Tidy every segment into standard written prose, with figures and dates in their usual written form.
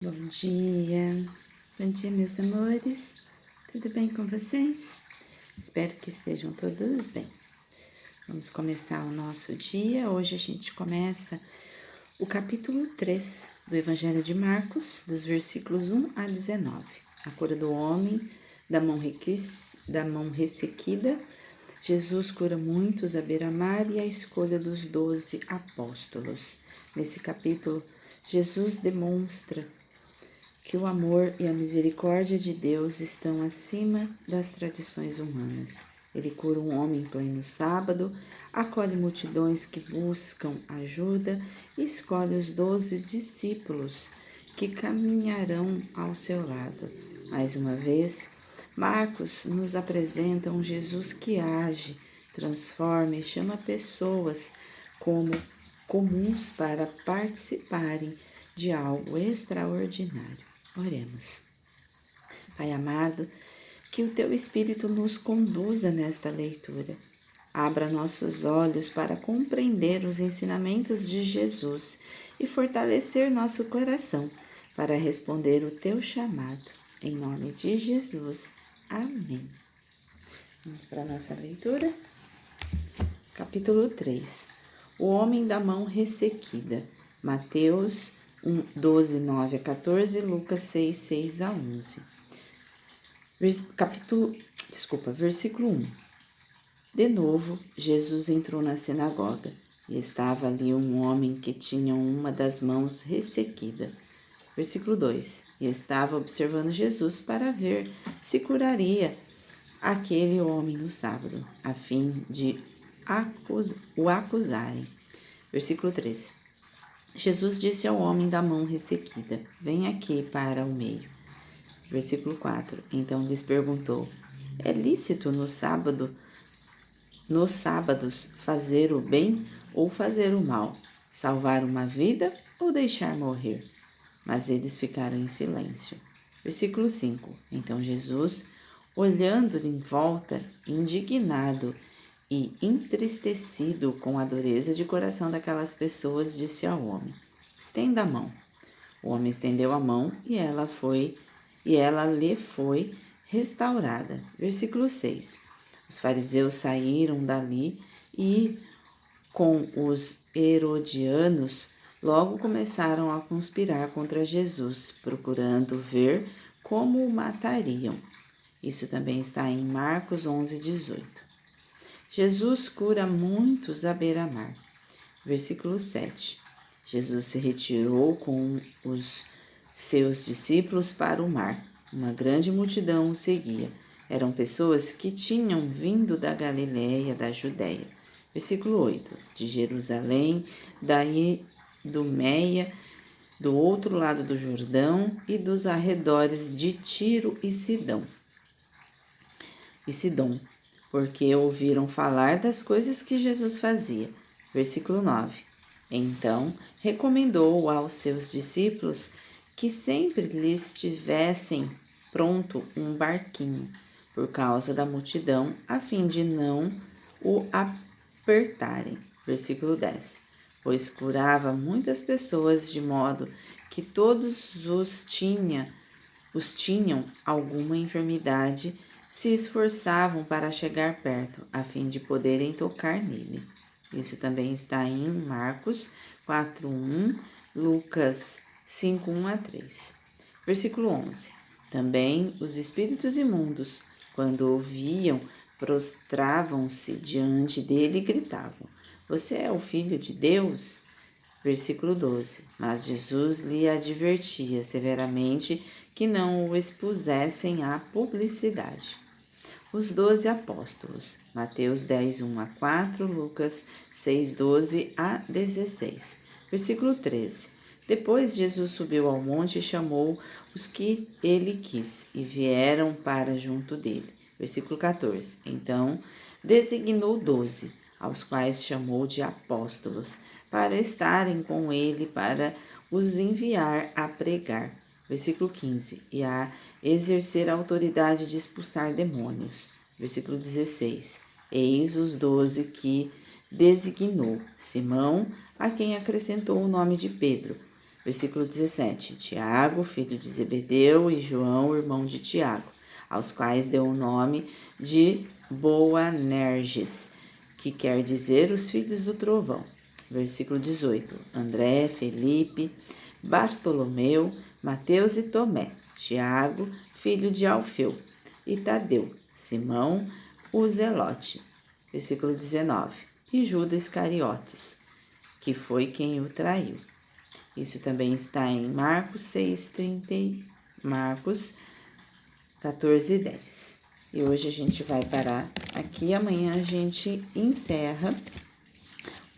Bom dia, meus amores, tudo bem com vocês? Espero que estejam todos bem. Vamos começar o nosso dia. Hoje a gente começa o capítulo 3 do Evangelho de Marcos, dos versículos 1 a 19. A cura do homem da mão ressequida. Jesus cura muitos à beira-mar e a escolha dos 12 apóstolos. Nesse capítulo, Jesus demonstra que o amor e a misericórdia de Deus estão acima das tradições humanas. Ele cura um homem em pleno sábado, acolhe multidões que buscam ajuda e escolhe os 12 discípulos que caminharão ao seu lado. Mais uma vez, Marcos nos apresenta um Jesus que age, transforma e chama pessoas como comuns para participarem de algo extraordinário. Oremos. Pai amado, que o Teu Espírito nos conduza nesta leitura. Abra nossos olhos para compreender os ensinamentos de Jesus e fortalecer nosso coração para responder o Teu chamado. Em nome de Jesus. Amém. Vamos para a nossa leitura. Capítulo 3. O homem da mão ressequida. Mateus 12, 9 a 14, Lucas 6, 6 a 11. Versículo 1. De novo, Jesus entrou na sinagoga e estava ali um homem que tinha uma das mãos ressequida. Versículo 2. E estava observando Jesus para ver se curaria aquele homem no sábado, a fim de o acusarem. Versículo 3. Jesus disse ao homem da mão ressequida: Vem aqui para o meio. Versículo 4. Então lhes perguntou: É lícito nos sábados fazer o bem ou fazer o mal? Salvar uma vida ou deixar morrer? Mas eles ficaram em silêncio. Versículo 5. Então Jesus, olhando em volta, indignado e entristecido com a dureza de coração daquelas pessoas, disse ao homem: Estenda a mão. O homem estendeu a mão e ela lhe foi restaurada. Versículo 6. Os fariseus saíram dali e, com os herodianos, logo começaram a conspirar contra Jesus, procurando ver como o matariam. Isso também está em Marcos 11, 18. Jesus cura muitos à beira-mar. Versículo 7. Jesus se retirou com os seus discípulos para o mar. Uma grande multidão o seguia. Eram pessoas que tinham vindo da Galiléia, da Judéia. Versículo 8. De Jerusalém, da Idumeia, do outro lado do Jordão e dos arredores de Tiro e Sidom, porque ouviram falar das coisas que Jesus fazia. Versículo 9. Então, recomendou aos seus discípulos que sempre lhes tivessem pronto um barquinho, por causa da multidão, a fim de não o apertarem. Versículo 10. Pois curava muitas pessoas, de modo que todos os tinham alguma enfermidade, se esforçavam para chegar perto, a fim de poderem tocar nele. Isso também está em Marcos 4:1, Lucas 5:1 a 3. Versículo 11. Também os espíritos imundos, quando ouviam, prostravam-se diante dele e gritavam: Você é o Filho de Deus? Versículo 12. Mas Jesus lhe advertia severamente que não o expusessem à publicidade. Os 12 apóstolos. Mateus 10, 1 a 4, Lucas 6, 12 a 16. Versículo 13. Depois Jesus subiu ao monte e chamou os que ele quis, e vieram para junto dele. Versículo 14. Então designou 12, aos quais chamou de apóstolos, para estarem com ele, para os enviar a pregar. Versículo 15. E a exercer a autoridade de expulsar demônios. Versículo 16. Eis os 12 que designou: Simão, a quem acrescentou o nome de Pedro. Versículo 17. Tiago, filho de Zebedeu, e João, irmão de Tiago, aos quais deu o nome de Boanerges, que quer dizer os filhos do trovão. Versículo 18. André, Felipe, Bartolomeu, Mateus e Tomé, Tiago, filho de Alfeu, e Tadeu, Simão, o Zelote. Versículo 19. E Judas Iscariotes, que foi quem o traiu. Isso também está em Marcos 6:30, Marcos 14:10. E hoje a gente vai parar aqui. Amanhã a gente encerra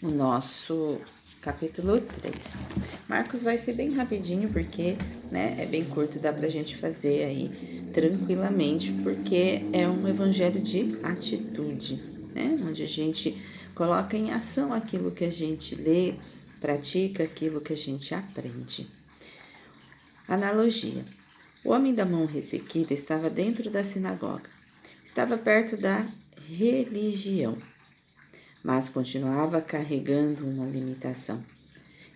o nosso capítulo 3. Marcos vai ser bem rapidinho, porque é bem curto, dá pra gente fazer aí tranquilamente, porque é um evangelho de atitude, onde a gente coloca em ação aquilo que a gente lê, pratica aquilo que a gente aprende. Analogia. O homem da mão ressequida estava dentro da sinagoga. Estava perto da religião, mas continuava carregando uma limitação.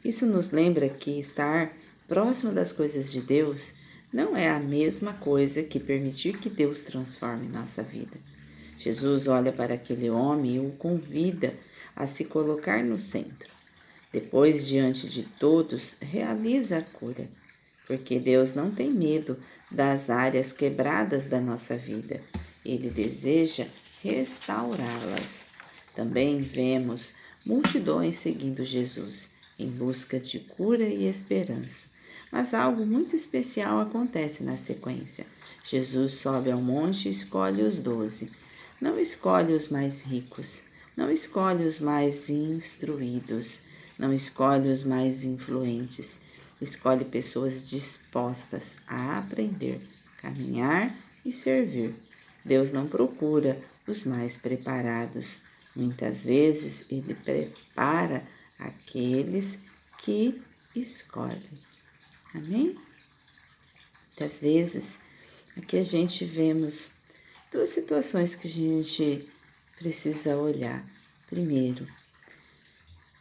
Isso nos lembra que estar próximo das coisas de Deus não é a mesma coisa que permitir que Deus transforme nossa vida. Jesus olha para aquele homem e o convida a se colocar no centro. Depois, diante de todos, realiza a cura, porque Deus não tem medo das áreas quebradas da nossa vida. Ele deseja restaurá-las. Também vemos multidões seguindo Jesus em busca de cura e esperança. Mas algo muito especial acontece na sequência. Jesus sobe ao monte e escolhe os 12. Não escolhe os mais ricos, não escolhe os mais instruídos, não escolhe os mais influentes. Escolhe pessoas dispostas a aprender, caminhar e servir. Deus não procura os mais preparados. Muitas vezes Ele prepara aqueles que escolhem. Amém? Muitas vezes aqui a gente vemos duas situações que a gente precisa olhar. Primeiro,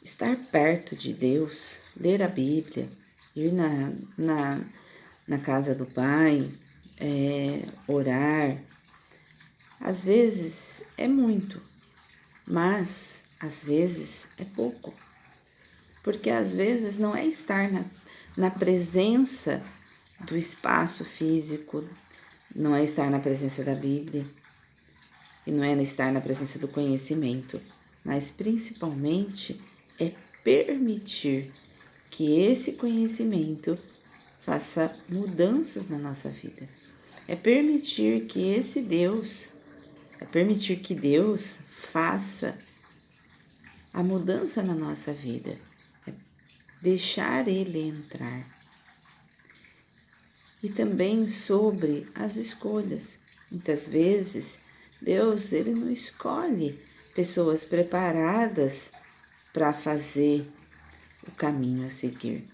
estar perto de Deus, ler a Bíblia, ir na casa do Pai, orar. Às vezes é muito, mas às vezes é pouco. Porque às vezes não é estar na presença do espaço físico, não é estar na presença da Bíblia, e não é estar na presença do conhecimento, mas principalmente é permitir que esse conhecimento faça mudanças na nossa vida. É permitir que Deus faça a mudança na nossa vida. É deixar Ele entrar. E também sobre as escolhas. Muitas vezes, Deus, Ele não escolhe pessoas preparadas para fazer o caminho a seguir.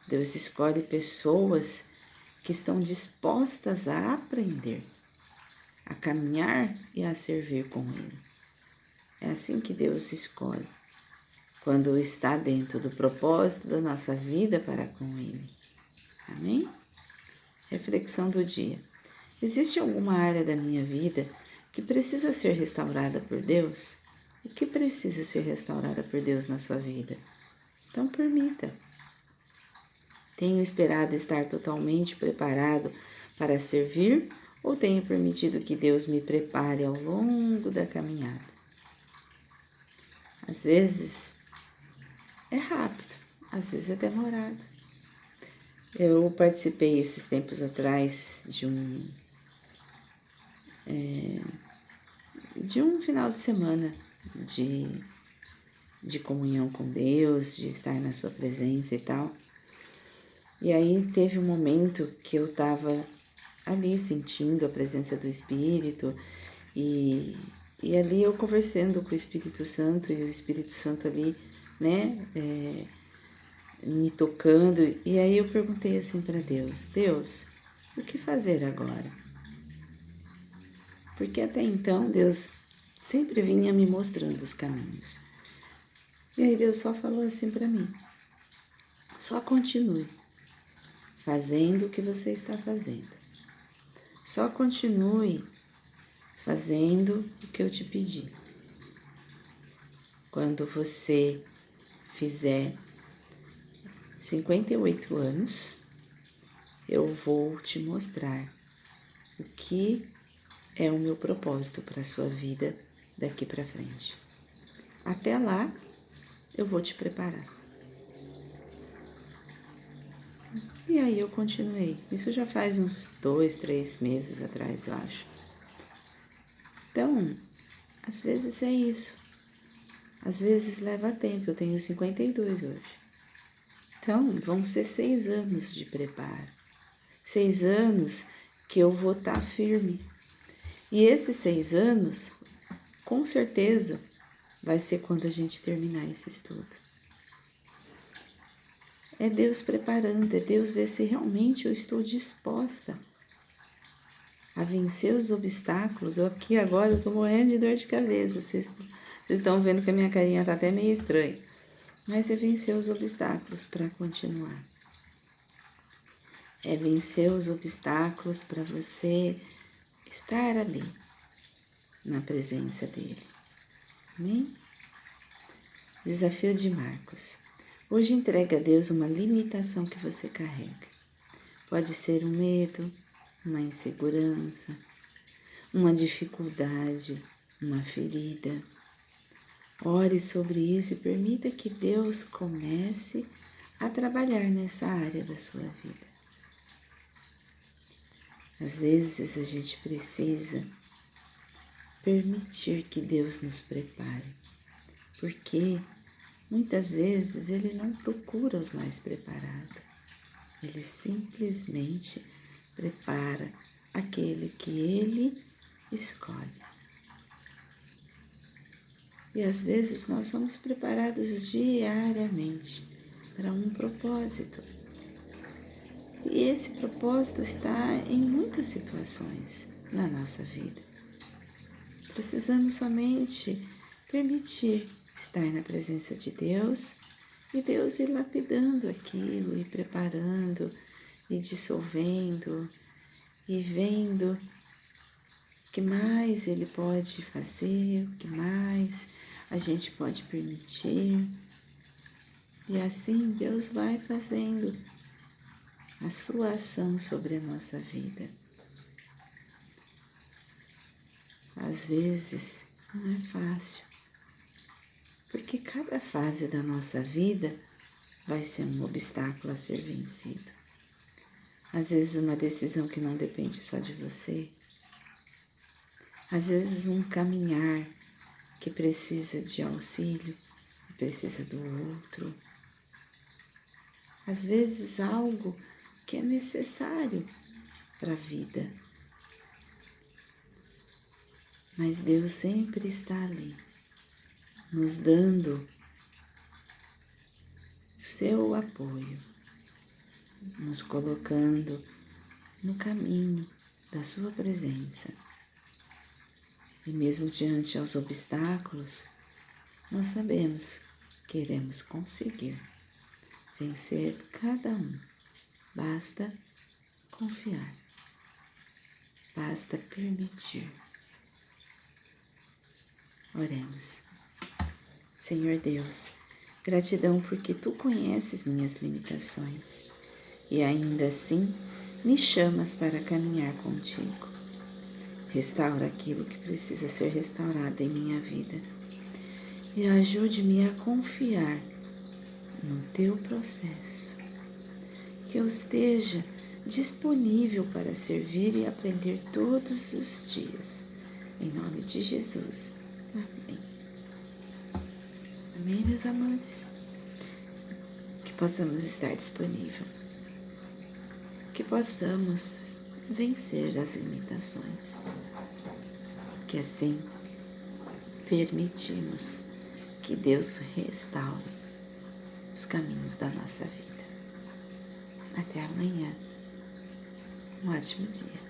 Deus escolhe pessoas que estão dispostas a aprender, a caminhar e a servir com Ele. É assim que Deus escolhe, quando está dentro do propósito da nossa vida para com Ele. Amém? Reflexão do dia. Existe alguma área da minha vida que precisa ser restaurada por Deus? O que precisa ser restaurada por Deus na sua vida? Então permita. Tenho esperado estar totalmente preparado para servir ou tenho permitido que Deus me prepare ao longo da caminhada? Às vezes é rápido, às vezes é demorado. Eu participei esses tempos atrás de um final de semana de comunhão com Deus, de estar na sua presença e tal. E aí teve um momento que eu estava ali sentindo a presença do Espírito e ali eu conversando com o Espírito Santo e o Espírito Santo ali, me tocando. E aí eu perguntei assim para Deus: Deus, o que fazer agora? Porque até então Deus sempre vinha me mostrando os caminhos. E aí Deus só falou assim para mim: só continue. fazendo o que você está fazendo. Só continue fazendo o que eu te pedi. Quando você fizer 58 anos, eu vou te mostrar o que é o meu propósito para a sua vida daqui para frente. Até lá, eu vou te preparar. E aí eu continuei. Isso já faz uns 2, 3 meses atrás, eu acho. Então, às vezes é isso. Às vezes leva tempo. Eu tenho 52 hoje. Então, vão ser 6 anos de preparo. 6 anos que eu vou estar firme. E esses 6 anos, com certeza, vai ser quando a gente terminar esse estudo. É Deus preparando, é Deus ver se realmente eu estou disposta a vencer os obstáculos. Aqui agora eu estou morrendo de dor de cabeça. Vocês estão vendo que a minha carinha está até meio estranha. Mas é vencer os obstáculos para continuar. É vencer os obstáculos para você estar ali, na presença dele. Amém? Desafio de Marcos. Hoje entregue a Deus uma limitação que você carrega. Pode ser um medo, uma insegurança, uma dificuldade, uma ferida. Ore sobre isso e permita que Deus comece a trabalhar nessa área da sua vida. Às vezes a gente precisa permitir que Deus nos prepare, porque muitas vezes Ele não procura os mais preparados, Ele simplesmente prepara aquele que Ele escolhe. E às vezes nós somos preparados diariamente para um propósito. E esse propósito está em muitas situações na nossa vida. Precisamos somente permitir estar na presença de Deus e Deus ir lapidando aquilo e preparando e dissolvendo e vendo o que mais Ele pode fazer, o que mais a gente pode permitir. E assim Deus vai fazendo a sua ação sobre a nossa vida. Às vezes não é fácil, porque cada fase da nossa vida vai ser um obstáculo a ser vencido. Às vezes uma decisão que não depende só de você. Às vezes um caminhar que precisa de auxílio, que precisa do outro. Às vezes algo que é necessário para a vida. Mas Deus sempre está ali, nos dando o seu apoio, nos colocando no caminho da sua presença. E mesmo diante aos obstáculos, nós sabemos que iremos conseguir vencer cada um. Basta confiar, basta permitir. Oremos. Senhor Deus, gratidão porque Tu conheces minhas limitações e ainda assim me chamas para caminhar contigo. Restaura aquilo que precisa ser restaurado em minha vida e ajude-me a confiar no Teu processo. Que eu esteja disponível para servir e aprender todos os dias. Em nome de Jesus. Amém. Amém, meus amores? Que possamos estar disponível. Que possamos vencer as limitações. Que assim permitimos que Deus restaure os caminhos da nossa vida. Até amanhã. Um ótimo dia.